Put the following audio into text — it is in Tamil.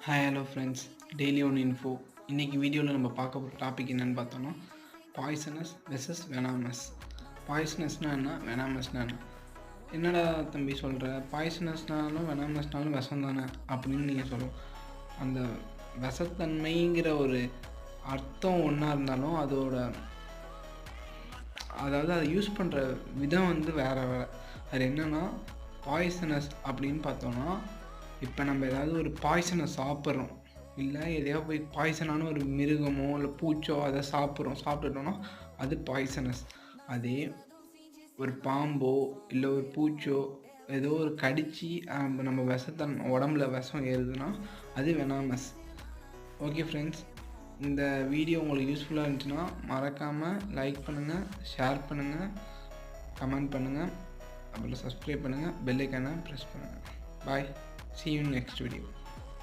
Hi hello friends, daily one info. இன்றைக்கி வீடியோவில் நம்ம பார்க்க போகிற டாபிக் என்னென்னு பார்த்தோன்னா பாய்சனஸ் வெர்சஸ் வெனாமஸ். பாய்சனஸ்னால் என்ன, வெனாமஸ்னால் என்ன? என்னடா தம்பி சொல்கிற, பாய்சனஸ்னாலும் வெனாமஸ்னாலும் விஷம் தானே அப்படின்னு நீங்கள் சொல்லலாம். அந்த விஷத்தன்மைங்கிற ஒரு அர்த்தம் ஒன்றா இருந்தாலும் அதாவது அதை யூஸ் பண்ணுற விதம் வந்து வேறு வேறு. அது என்னென்னா பாய்சனஸ் அப்படின்னு பார்த்தோன்னா, இப்போ நம்ம ஏதாவது ஒரு பாய்சனை சாப்பிட்றோம், இல்லை எதையாவது போய் பாய்சனான ஒரு மிருகமோ இல்லை பூச்சோ அதை சாப்பிட்டுட்டோன்னா அது பாய்சனஸ். அதே ஒரு பாம்போ இல்லை ஒரு பூச்சோ ஏதோ ஒரு கடித்து நம்ம உடம்புல விஷம் ஏறுதுன்னா அது வெனாமஸ். ஓகே ஃப்ரெண்ட்ஸ், இந்த வீடியோ உங்களுக்கு யூஸ்ஃபுல்லாக இருந்துச்சுன்னா மறக்காமல் லைக் பண்ணுங்கள், ஷேர் பண்ணுங்கள், கமெண்ட் பண்ணுங்கள், அப்புறம் சப்ஸ்கிரைப் பண்ணுங்கள், பெல் ஐக்கானை ப்ரெஸ் பண்ணுங்கள். பாய், see you in next video.